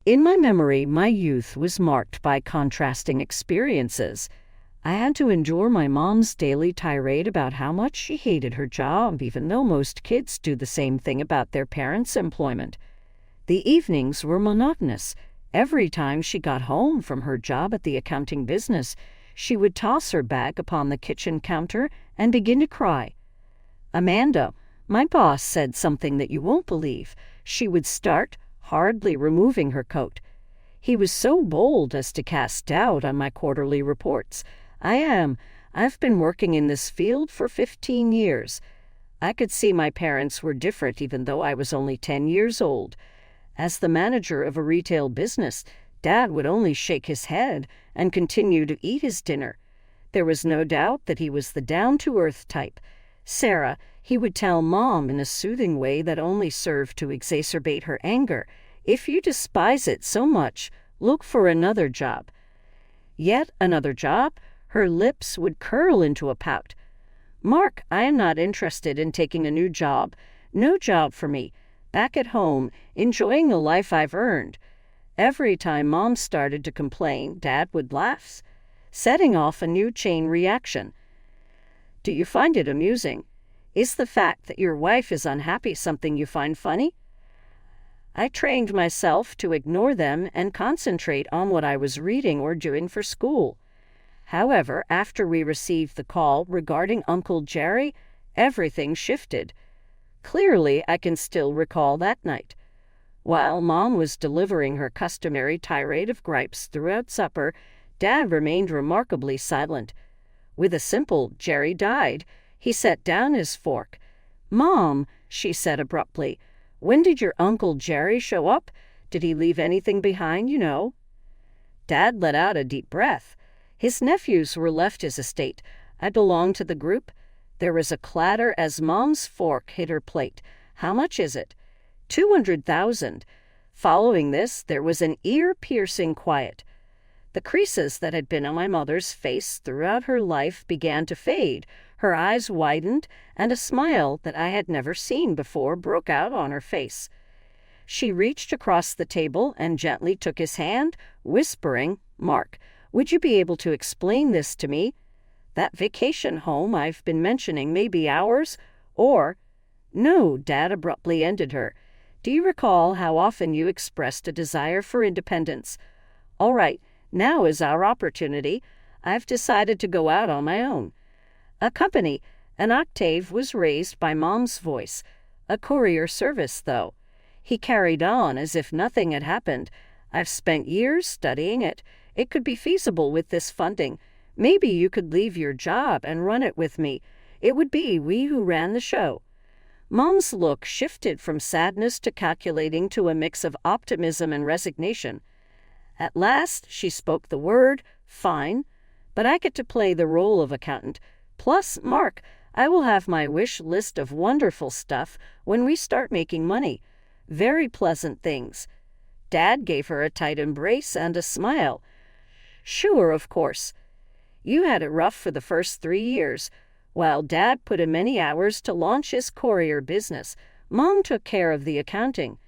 In my memory, my youth was marked by contrasting experiences. I had to endure my mom's daily tirade about how much she hated her job, even though most kids do the same thing about their parents' employment. The evenings were monotonous. Every time she got home from her job at the accounting business, she would toss her bag upon the kitchen counter and begin to cry. "Amanda, my boss said something that you won't believe," she would start, hardly removing her coat. "He was so bold as to cast doubt on my quarterly reports. I've been working in this field for 15 years. I could see my parents were different even though I was only 10 years old. As the manager of a retail business, Dad would only shake his head and continue to eat his dinner. There was no doubt that he was the down-to-earth type. Sarah, he would tell Mom in a soothing way that only served to exacerbate her anger, if you despise it so much, look for another job." Yet another job? Her lips would curl into a pout. "Mark, I am not interested in taking a new job. No job for me. Back at home, enjoying the life I've earned." Every time Mom started to complain, Dad would laugh, setting off a new chain reaction. "Do you find it amusing? Is the fact that your wife is unhappy something you find funny?" I trained myself to ignore them and concentrate on what I was reading or doing for school. However, after we received the call regarding Uncle Jerry, everything shifted. Clearly, I can still recall that night. While Mom was delivering her customary tirade of gripes throughout supper, Dad remained remarkably silent. With a simple "Jerry died," he set down his fork. "Mom," she said abruptly, "when did your Uncle Jerry show up? Did he leave anything behind, you know?" Dad let out a deep breath. His nephews were left his estate. I belonged to the group. There was a clatter as Mom's fork hit her plate. "How much is it?" 200,000. Following this, there was an ear-piercing quiet. The creases that had been on my mother's face throughout her life began to fade. Her eyes widened, and a smile that I had never seen before broke out on her face. She reached across the table and gently took his hand, whispering, "Mark, would you be able to explain this to me? That vacation home I've been mentioning may be ours, or—" "No," Dad abruptly ended her. "Do you recall how often you expressed a desire for independence? All right, now is our opportunity. I've decided to go out on my own." A company, an octave was raised by Mom's voice. "A courier service, though." He carried on as if nothing had happened. "I've spent years studying it. It could be feasible with this funding. Maybe you could leave your job and run it with me. It would be we who ran the show." Mom's look shifted from sadness to calculating to a mix of optimism and resignation. At last, she spoke the word, "Fine, but I get to play the role of accountant. Plus, Mark, I will have my wish list of wonderful stuff when we start making money. Very pleasant things." Dad gave her a tight embrace and a smile. "Sure, of course. You had it rough for the first 3 years. While Dad put in many hours to launch his courier business, Mom took care of the accounting.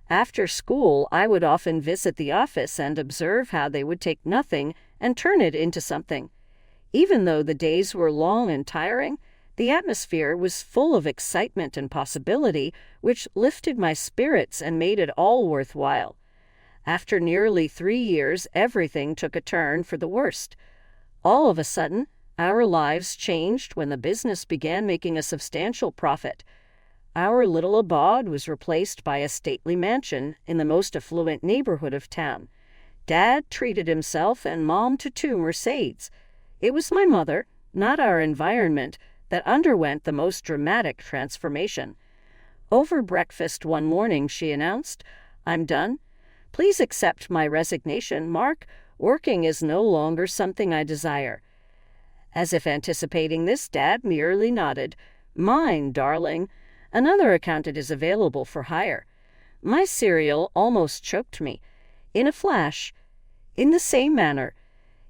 After school, I would often visit the office and observe how they would take nothing and turn it into something. Even though the days were long and tiring, the atmosphere was full of excitement and possibility, which lifted my spirits and made it all worthwhile. After nearly 3 years, everything took a turn for the worst. All of a sudden, our lives changed when the business began making a substantial profit. Our little abode was replaced by a stately mansion in the most affluent neighborhood of town. Dad treated himself and Mom to 2 Mercedes. It was my mother, not our environment, that underwent the most dramatic transformation. Over breakfast one morning, she announced, "I'm done. Please accept my resignation, Mark. Working is no longer something I desire." As if anticipating this, Dad merely nodded. "Mine, darling. Another accountant is available for hire." My cereal almost choked me. In a flash, in the same manner,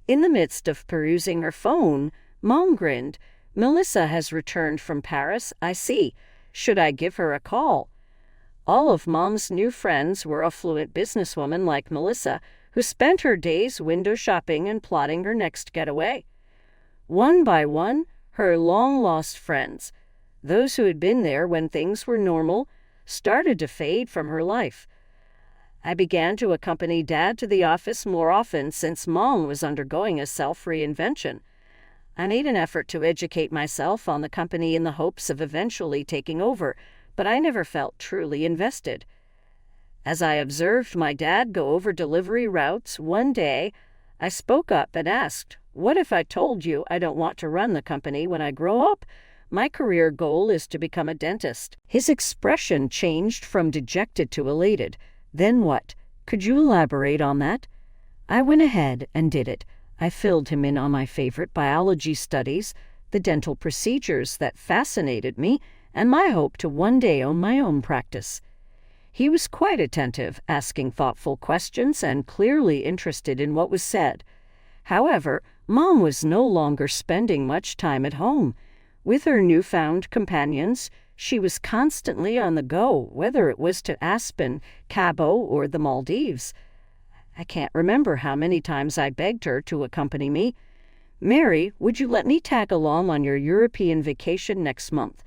in the midst of perusing her phone, Mom grinned. "Melissa has returned from Paris, I see. Should I give her a call?" All of Mom's new friends were affluent businesswomen like Melissa, who spent her days window shopping and plotting her next getaway. One by one, her long-lost friends, those who had been there when things were normal, started to fade from her life. I began to accompany Dad to the office more often since Mom was undergoing a self-reinvention. I made an effort to educate myself on the company in the hopes of eventually taking over, but I never felt truly invested. As I observed my dad go over delivery routes one day, I spoke up and asked, "What if I told you I don't want to run the company when I grow up? My career goal is to become a dentist." His expression changed from dejected to elated. "Then what? Could you elaborate on that?" I went ahead and did it. I filled him in on my favorite biology studies, the dental procedures that fascinated me, and my hope to one day own my own practice. He was quite attentive, asking thoughtful questions and clearly interested in what was said. However, Mom was no longer spending much time at home. With her newfound companions, she was constantly on the go, whether it was to Aspen, Cabo, or the Maldives. I can't remember how many times I begged her to accompany me. "Mary, would you let me tag along on your European vacation next month?"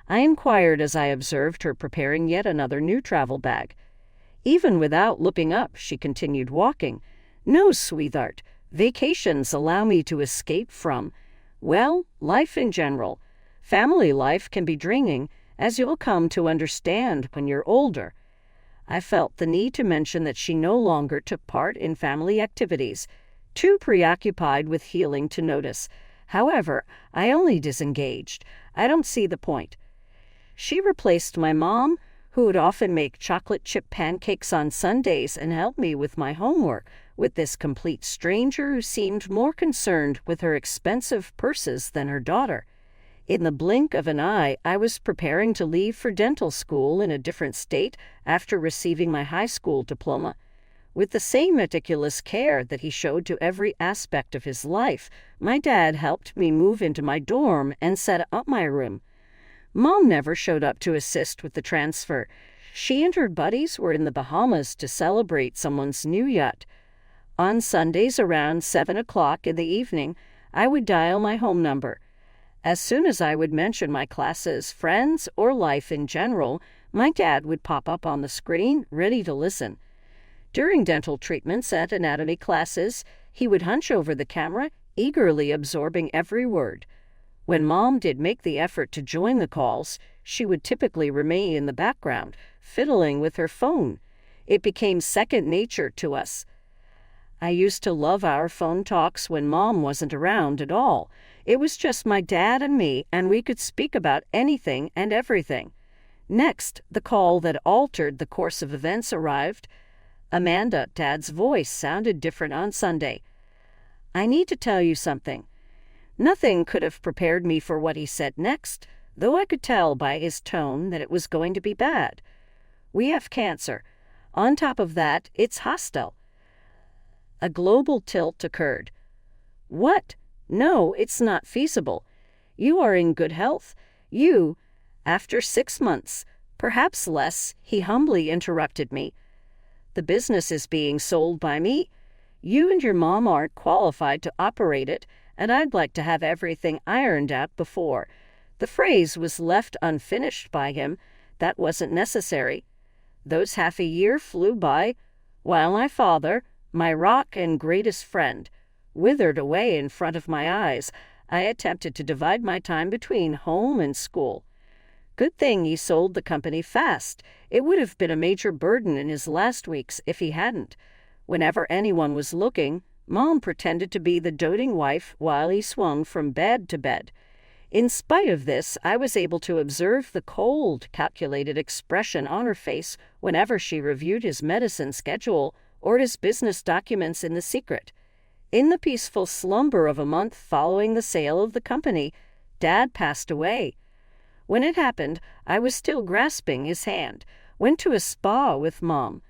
I inquired as I observed her preparing yet another new travel bag. Even without looking up, she continued walking. "No, sweetheart, vacations allow me to escape from, well, life in general. Family life can be draining, as you'll come to understand when you're older." I felt the need to mention that she no longer took part in family activities, too preoccupied with healing to notice. However, I only disengaged. "I don't see the point." She replaced my mom, who would often make chocolate chip pancakes on Sundays and help me with my homework, with this complete stranger who seemed more concerned with her expensive purses than her daughter. In the blink of an eye, I was preparing to leave for dental school in a different state after receiving my high school diploma. With the same meticulous care that he showed to every aspect of his life, my dad helped me move into my dorm and set up my room. Mom never showed up to assist with the transfer. She and her buddies were in the Bahamas to celebrate someone's new yacht. On Sundays around 7 o'clock in the evening, I would dial my home number. As soon as I would mention my classes, friends, or life in general, my dad would pop up on the screen, ready to listen. During dental treatments and anatomy classes, he would hunch over the camera, eagerly absorbing every word. When Mom did make the effort to join the calls, she would typically remain in the background, fiddling with her phone. It became second nature to us. I used to love our phone talks when Mom wasn't around at all. It was just my dad and me, and we could speak about anything and everything. Next, the call that altered the course of events arrived. Amanda, Dad's voice sounded different on Sunday. "I need to tell you something." Nothing could have prepared me for what he said next, though I could tell by his tone that it was going to be bad. "We have cancer. On top of that, it's hostile." A global tilt occurred. "What? No, it's not feasible. You are in good health. You—" After 6 months, perhaps less, he humbly interrupted me. "The business is being sold by me. You and your mom aren't qualified to operate it, and I'd like to have everything ironed out before." The phrase was left unfinished by him. That wasn't necessary. Those half a year flew by, while my father, my rock and greatest friend, withered away in front of my eyes. I attempted to divide my time between home and school. Good thing he sold the company fast. It would have been a major burden in his last weeks if he hadn't. Whenever anyone was looking, Mom pretended to be the doting wife while he swung from bed to bed. In spite of this, I was able to observe the cold, calculated expression on her face whenever she reviewed his medicine schedule or his business documents in the secret. In the peaceful slumber of a month following the sale of the company, Dad passed away. When it happened, I was still grasping his hand, went to a spa with Mom.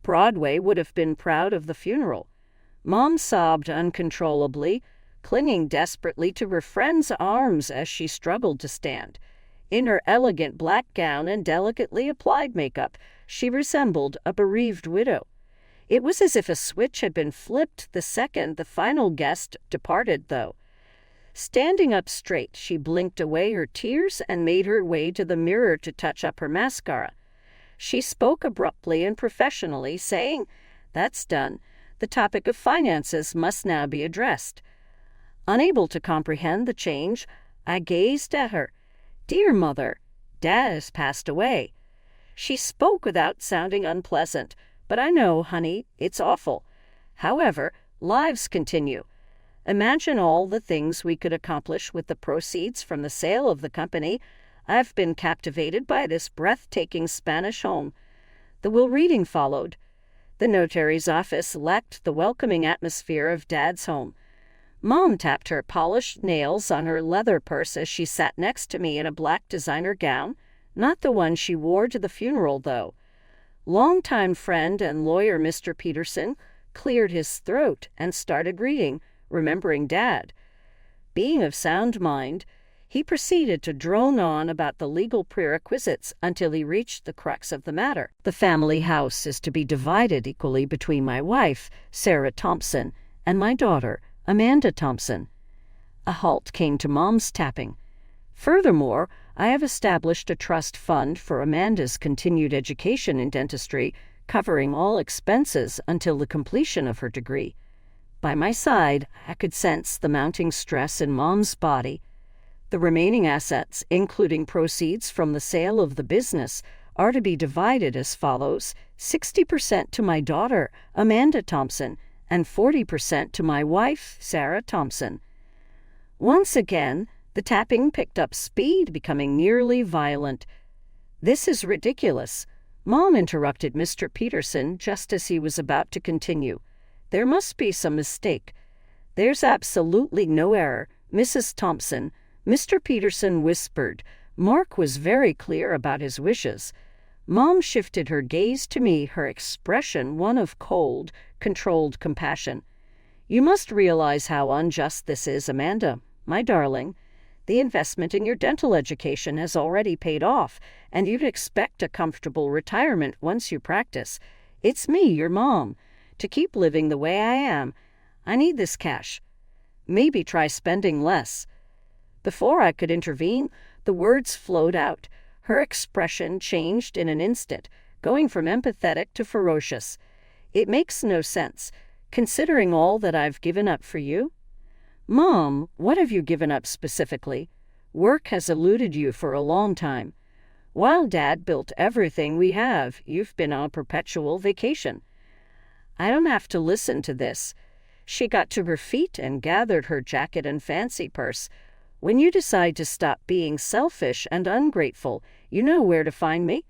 Broadway would have been proud of the funeral. Mom sobbed uncontrollably, clinging desperately to her friend's arms as she struggled to stand. In her elegant black gown and delicately applied makeup, she resembled a bereaved widow. It was as if a switch had been flipped the second the final guest departed, though. Standing up straight, she blinked away her tears and made her way to the mirror to touch up her mascara. She spoke abruptly and professionally, saying, "That's done. The topic of finances must now be addressed." Unable to comprehend the change, I gazed at her. "Dear mother, Dad has passed away." She spoke without sounding unpleasant, but I know, honey, it's awful. However, lives continue. Imagine all the things we could accomplish with the proceeds from the sale of the company. I've been captivated by this breathtaking Spanish home. The will reading followed. The notary's office lacked the welcoming atmosphere of Dad's home. Mom tapped her polished nails on her leather purse as she sat next to me in a black designer gown, not the one she wore to the funeral, though. Longtime friend and lawyer Mr. Peterson cleared his throat and started reading, remembering Dad. Being of sound mind, he proceeded to drone on about the legal prerequisites until he reached the crux of the matter. The family house is to be divided equally between my wife, Sarah Thompson, and my daughter, Amanda Thompson. A halt came to Mom's tapping. Furthermore, I have established a trust fund for Amanda's continued education in dentistry, covering all expenses until the completion of her degree. By my side, I could sense the mounting stress in Mom's body. The remaining assets, including proceeds from the sale of the business, are to be divided as follows: 60% to my daughter, Amanda Thompson, and 40% to my wife, Sarah Thompson. Once again, the tapping picked up speed, becoming nearly violent. "This is ridiculous," Mom interrupted Mr. Peterson just as he was about to continue. "There must be some mistake." "There's absolutely no error, Mrs. Thompson," Mr. Peterson whispered. Mark was very clear about his wishes. Mom shifted her gaze to me, her expression one of cold, controlled compassion. "You must realize how unjust this is, Amanda, my darling. The investment in your dental education has already paid off, and you'd expect a comfortable retirement once you practice. It's me, your mom. To keep living the way I am, I need this cash. Maybe try spending less." Before I could intervene, the words flowed out. Her expression changed in an instant, going from empathetic to ferocious. "It makes no sense, considering all that I've given up for you." "Mom, what have you given up specifically? Work has eluded you for a long time. While Dad built everything we have, you've been on a perpetual vacation." I don't have to listen to this. She got to her feet and gathered her jacket and fancy purse. "When you decide to stop being selfish and ungrateful, you know where to find me."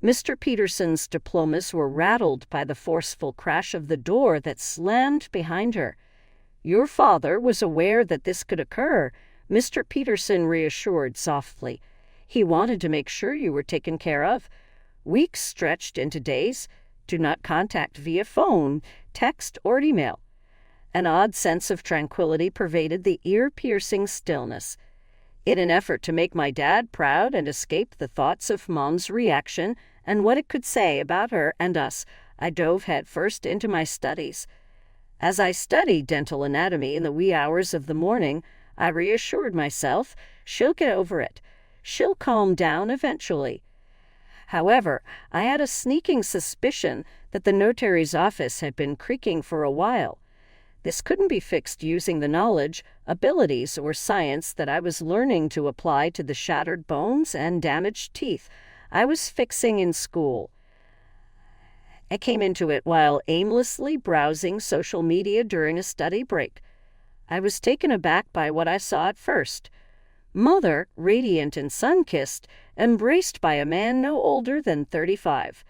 Mr. Peterson's diplomas were rattled by the forceful crash of the door that slammed behind her. "Your father was aware that this could occur," Mr. Peterson reassured softly. "He wanted to make sure you were taken care of." Weeks stretched into days. Do not contact via phone, text, or email. An odd sense of tranquility pervaded the ear-piercing stillness. In an effort to make my dad proud and escape the thoughts of Mom's reaction and what it could say about her and us, I dove headfirst into my studies. As I studied dental anatomy in the wee hours of the morning, I reassured myself, she'll get over it. She'll calm down eventually. However, I had a sneaking suspicion that the notary's office had been creaking for a while. This couldn't be fixed using the knowledge, abilities, or science that I was learning to apply to the shattered bones and damaged teeth I was fixing in school. I came into it while aimlessly browsing social media during a study break. I was taken aback by what I saw at first. Mother, radiant and sun-kissed, embraced by a man no older than 35.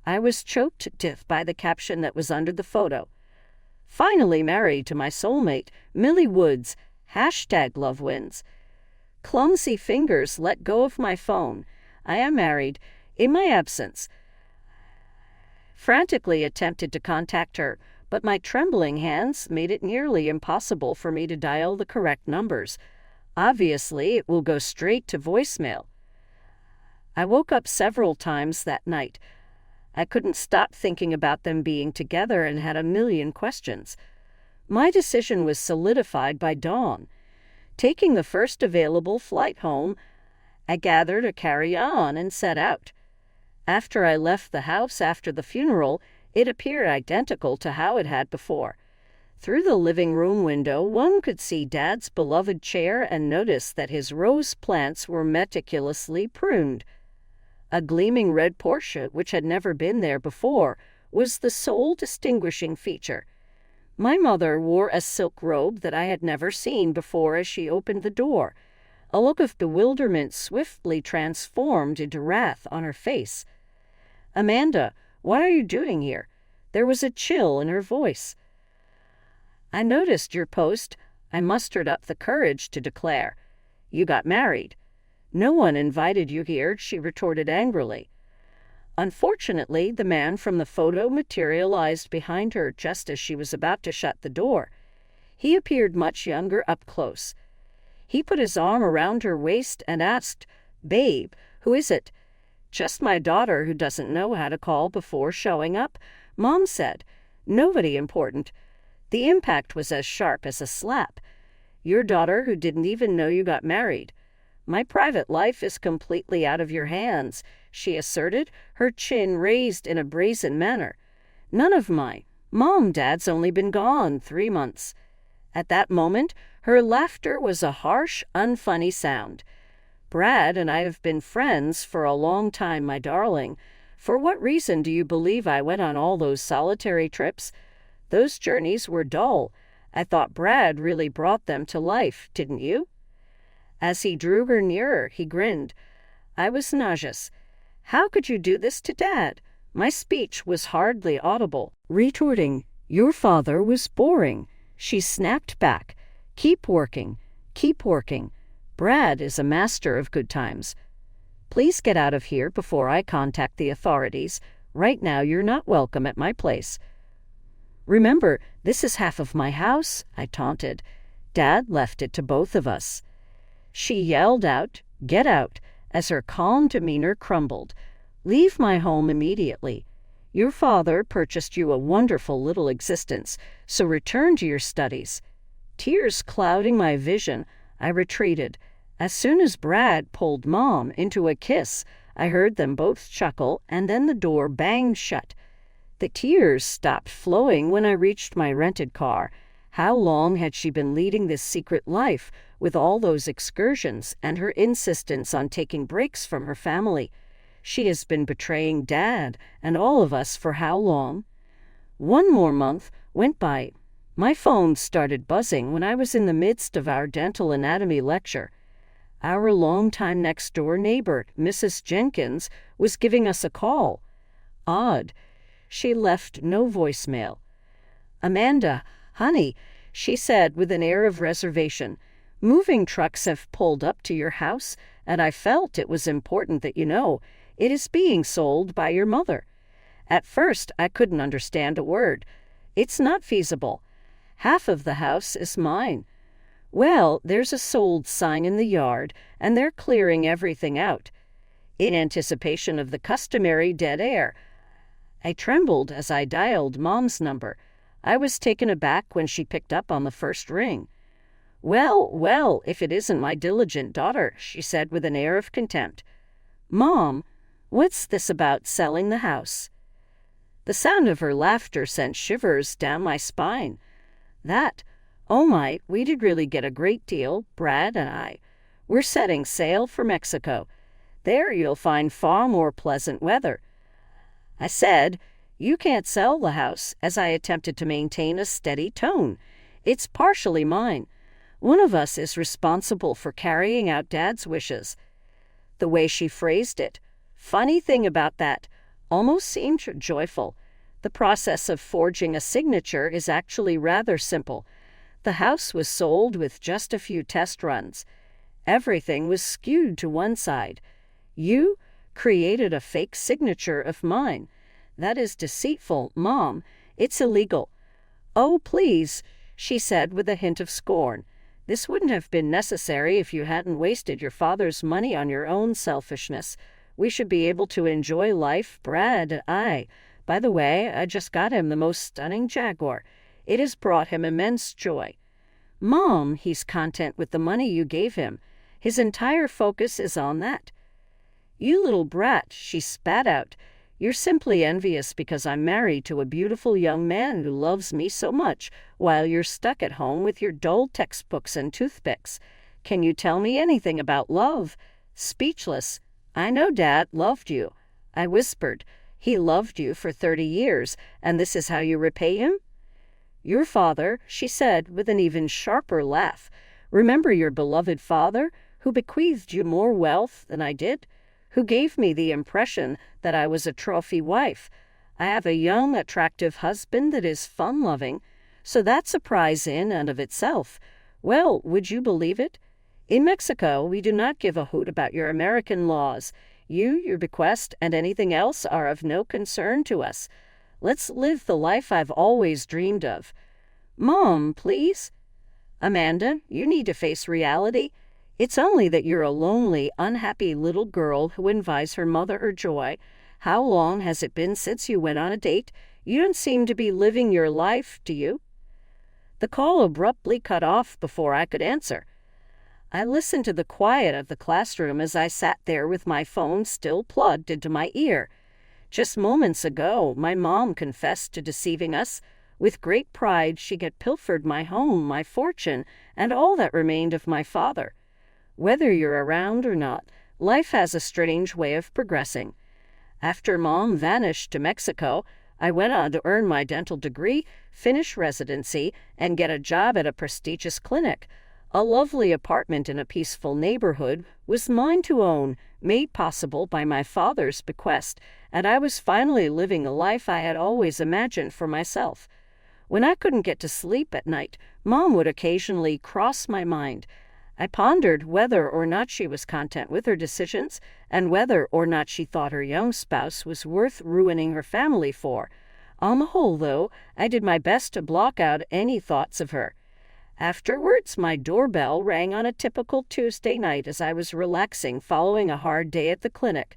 I was choked to death by the caption that was under the photo. "Finally married to my soulmate, Millie Woods, #love wins." Clumsy fingers let go of my phone. I am married. In my absence. Frantically attempted to contact her, but my trembling hands made it nearly impossible for me to dial the correct numbers. Obviously, it will go straight to voicemail. I woke up several times that night. I couldn't stop thinking about them being together and had a million questions. My decision was solidified by dawn. Taking the first available flight home, I gathered a carry-on and set out. After I left the house after the funeral, it appeared identical to how it had before. Through the living room window, one could see Dad's beloved chair and notice that his rose plants were meticulously pruned. A gleaming red Porsche, which had never been there before, was the sole distinguishing feature. My mother wore a silk robe that I had never seen before as she opened the door. A look of bewilderment swiftly transformed into wrath on her face. "Amanda, what are you doing here?" There was a chill in her voice. "I noticed your post," I mustered up the courage to declare. "You got married." "No one invited you here," she retorted angrily. Unfortunately, the man from the photo materialized behind her just as she was about to shut the door. He appeared much younger up close. He put his arm around her waist and asked, "Babe, who is it?" "Just my daughter who doesn't know how to call before showing up," Mom said. "Nobody important." The impact was as sharp as a slap. "Your daughter who didn't even know you got married." "My private life is completely out of your hands," she asserted, her chin raised in a brazen manner. "None of mine. Mom, Dad's only been gone 3 months. At that moment, her laughter was a harsh, unfunny sound. "Brad and I have been friends for a long time, my darling. For what reason do you believe I went on all those solitary trips? Those journeys were dull. I thought Brad really brought them to life, didn't you?" As he drew her nearer, he grinned. I was nauseous. "How could you do this to Dad?" My speech was hardly audible. Retorting, "Your father was boring," she snapped back. "Keep working. Keep working. Brad is a master of good times. Please get out of here before I contact the authorities. Right now you're not welcome at my place." "Remember, this is half of my house," I taunted. "Dad left it to both of us." She yelled out, "Get out," as her calm demeanor crumbled. "Leave my home immediately. Your father purchased you a wonderful little existence, so return to your studies." Tears clouding my vision, I retreated. As soon as Brad pulled Mom into a kiss, I heard them both chuckle, and then the door banged shut. The tears stopped flowing when I reached my rented car. How long had she been leading this secret life, with all those excursions and her insistence on taking breaks from her family? She has been betraying Dad and all of us for how long? 1 more month went by. My phone started buzzing when I was in the midst of our dental anatomy lecture. Our longtime next-door neighbor, Mrs. Jenkins, was giving us a call. Odd. She left no voicemail. "Amanda, honey," she said with an air of reservation, "moving trucks have pulled up to your house, and I felt it was important that you know it is being sold by your mother." At first, I couldn't understand a word. "It's not feasible. Half of the house is mine." "Well, there's a sold sign in the yard, and they're clearing everything out." In anticipation of the customary dead air, I trembled as I dialed Mom's number. I was taken aback when she picked up on the first ring. "Well, well, if it isn't my diligent daughter," she said with an air of contempt. "Mom, what's this about selling the house?" The sound of her laughter sent shivers down my spine. "That? Oh my, we did really get a great deal, Brad and I. We're setting sail for Mexico. There you'll find far more pleasant weather." I said, "You can't sell the house," as I attempted to maintain a steady tone. "It's partially mine. One of us is responsible for carrying out Dad's wishes." The way she phrased it, funny thing about that, almost seemed joyful. The process of forging a signature is actually rather simple. The house was sold with just a few test runs. Everything was skewed to one side. You created a fake signature of mine. That is deceitful, Mom. It's illegal." "Oh, please," she said with a hint of scorn. "This wouldn't have been necessary if you hadn't wasted your father's money on your own selfishness. We should be able to enjoy life, Brad. By the way, I just got him the most stunning Jaguar. It has brought him immense joy. Mom, he's content with the money you gave him. His entire focus is on that. You little brat, she spat out. You're simply envious because I'm married to a beautiful young man who loves me so much, while you're stuck at home with your dull textbooks and toothpicks. Can you tell me anything about love? Speechless. I know Dad loved you. I whispered. He loved you for 30 years, and this is how you repay him? Your father, she said with an even sharper laugh. Remember your beloved father, who bequeathed you more wealth than I did? Who gave me the impression that I was a trophy wife. I have a young, attractive husband that is fun-loving, so that's a prize in and of itself. Well, would you believe it? In Mexico, we do not give a hoot about your American laws. You, your bequest, and anything else are of no concern to us. Let's live the life I've always dreamed of. Mom, please? Amanda, you need to face reality. It's only that you're a lonely, unhappy little girl who envies her mother her joy. How long has it been since you went on a date? You don't seem to be living your life, do you? The call abruptly cut off before I could answer. I listened to the quiet of the classroom as I sat there with my phone still plugged into my ear. Just moments ago, my mom confessed to deceiving us. With great pride, she had pilfered my home, my fortune, and all that remained of my father. Whether you're around or not, life has a strange way of progressing. After Mom vanished to Mexico, I went on to earn my dental degree, finish residency, and get a job at a prestigious clinic. A lovely apartment in a peaceful neighborhood was mine to own, made possible by my father's bequest, and I was finally living the life I had always imagined for myself. When I couldn't get to sleep at night, Mom would occasionally cross my mind. I pondered whether or not she was content with her decisions, and whether or not she thought her young spouse was worth ruining her family for. On the whole, though, I did my best to block out any thoughts of her. Afterwards, my doorbell rang on a typical Tuesday night as I was relaxing following a hard day at the clinic.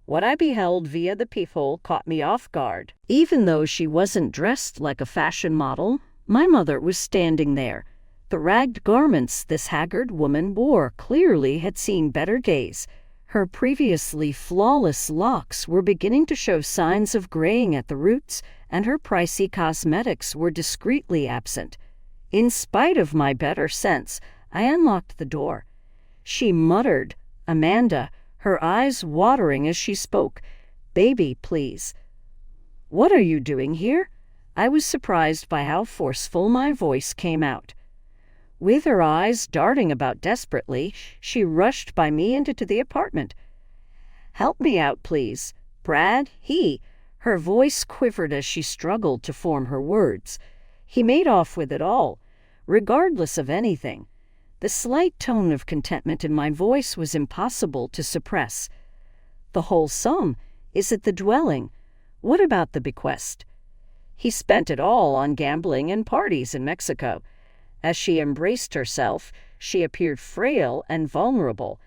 What I beheld via the peephole caught me off guard. Even though she wasn't dressed like a fashion model, my mother was standing there. The ragged garments this haggard woman wore clearly had seen better days. Her previously flawless locks were beginning to show signs of graying at the roots, and her pricey cosmetics were discreetly absent. In spite of my better sense, I unlocked the door. She muttered, "Amanda," her eyes watering as she spoke. "Baby, please." "What are you doing here?" I was surprised by how forceful my voice came out. With her eyes darting about desperately, she rushed by me into the apartment. "Help me out, please. Brad, Her voice quivered as she struggled to form her words. He made off with it all, regardless of anything. The slight tone of contentment in my voice was impossible to suppress. "The whole sum? Is it the dwelling? What about the bequest?" "He spent it all on gambling and parties in Mexico." As she embraced herself, she appeared frail and vulnerable.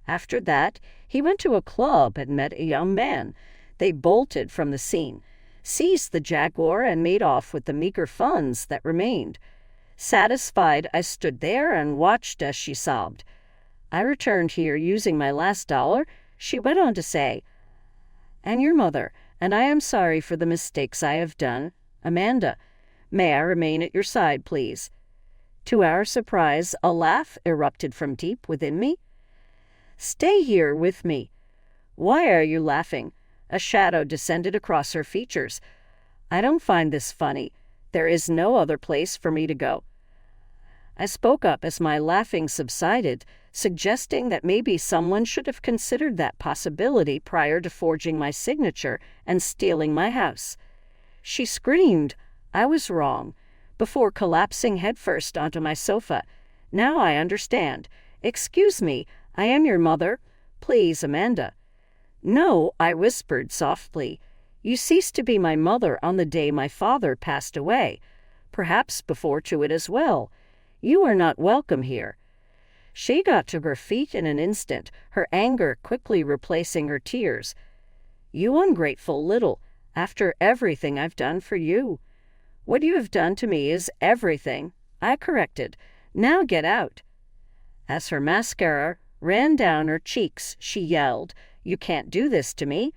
After that, he went to a club and met a young man. They bolted from the scene, seized the Jaguar, and made off with the meager funds that remained. Satisfied, I stood there and watched as she sobbed. "I returned here using my last $1, she went on to say, "and your mother, and I am sorry for the mistakes I have done. Amanda, may I remain at your side, please?" To our surprise, a laugh erupted from deep within me. "Stay here with me." "Why are you laughing?" A shadow descended across her features. "I don't find this funny. There is no other place for me to go." I spoke up as my laughing subsided, suggesting that maybe someone should have considered that possibility prior to forging my signature and stealing my house. She screamed, "I was wrong," before collapsing headfirst onto my sofa. "Now I understand. Excuse me, I am your mother. Please, Amanda." "No," I whispered softly. "You ceased to be my mother on the day my father passed away, perhaps before to it as well. You are not welcome here." She got to her feet in an instant, her anger quickly replacing her tears. "You ungrateful little, after everything I've done for you." "What you have done to me is everything," I corrected. "Now get out." As her mascara ran down her cheeks, she yelled, "You can't do this to me.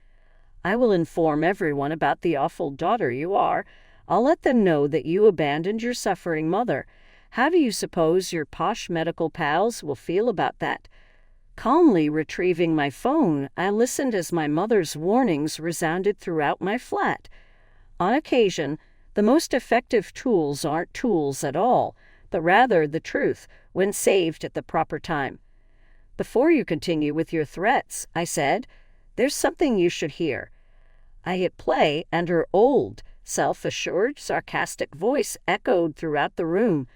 I will inform everyone about the awful daughter you are. I'll let them know that you abandoned your suffering mother. How do you suppose your posh medical pals will feel about that?" Calmly retrieving my phone, I listened as my mother's warnings resounded throughout my flat. On occasion, the most effective tools aren't tools at all, but rather the truth when saved at the proper time. "Before you continue with your threats," I said, "there's something you should hear." I hit play, and her old, self-assured, sarcastic voice echoed throughout the room.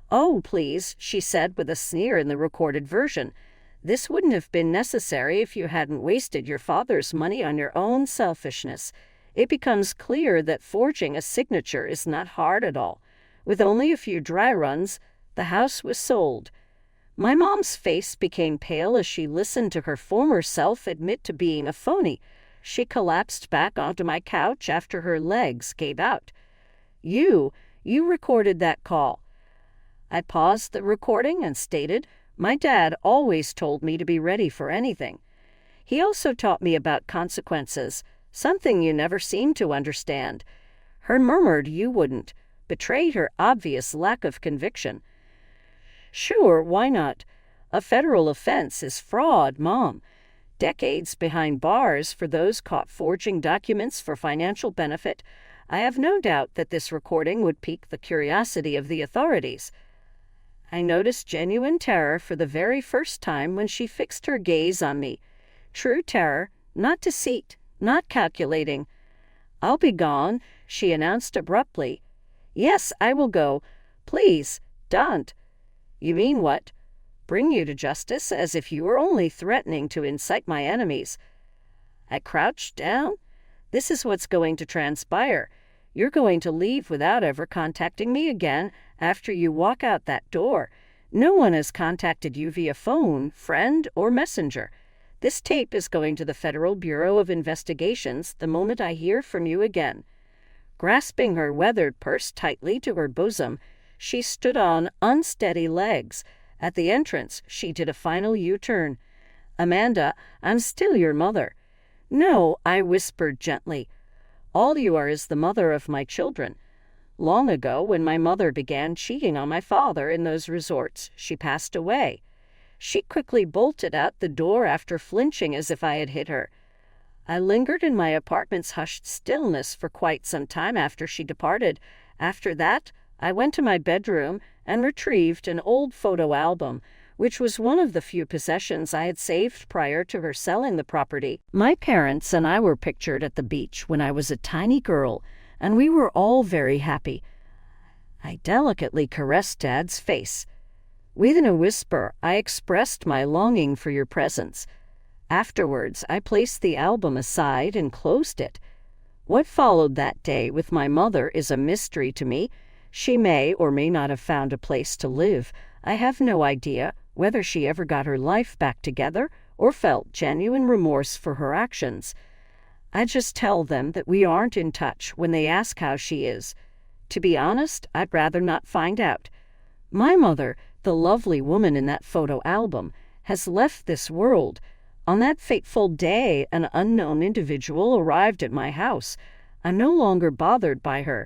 "Oh, please," she said with a sneer in the recorded version. "This wouldn't have been necessary if you hadn't wasted your father's money on your own selfishness. It becomes clear that forging a signature is not hard at all. With only a few dry runs, the house was sold." My mom's face became pale as she listened to her former self admit to being a phony. She collapsed back onto my couch after her legs gave out. You recorded that call." I paused the recording and stated, "My dad always told me to be ready for anything. He also taught me about consequences, something you never seemed to understand." Her murmured "you wouldn't" betrayed her obvious lack of conviction. "Sure, why not? A federal offense is fraud, Mom. Decades behind bars for those caught forging documents for financial benefit. I have no doubt that this recording would pique the curiosity of the authorities." I noticed genuine terror for the very first time when she fixed her gaze on me. True terror, not deceit, not calculating. "I'll be gone," she announced abruptly. "Yes, I will go. Please, don't." "You mean what? Bring you to justice as if you were only threatening to incite my enemies." I crouched down. "This is what's going to transpire. You're going to leave without ever contacting me again after you walk out that door. No one has contacted you via phone, friend, or messenger. This tape is going to the Federal Bureau of Investigations the moment I hear from you again." Grasping her weathered purse tightly to her bosom, she stood on unsteady legs. At the entrance, she did a final U-turn. "Amanda, I'm still your mother." "No," I whispered gently. "All you are is the mother of my children. Long ago, when my mother began cheating on my father in those resorts, she passed away." She quickly bolted out the door after flinching as if I had hit her. I lingered in my apartment's hushed stillness for quite some time after she departed. After that, I went to my bedroom and retrieved an old photo album, which was one of the few possessions I had saved prior to her selling the property. My parents and I were pictured at the beach when I was a tiny girl, and we were all very happy. I delicately caressed Dad's face. Within a whisper, I expressed my longing for your presence. Afterwards, I placed the album aside and closed it. What followed that day with my mother is a mystery to me. She may or may not have found a place to live. I have no idea whether she ever got her life back together or felt genuine remorse for her actions. I just tell them that we aren't in touch when they ask how she is. To be honest, I'd rather not find out. My mother, the lovely woman in that photo album, has left this world. On that fateful day, an unknown individual arrived at my house. I'm no longer bothered by her.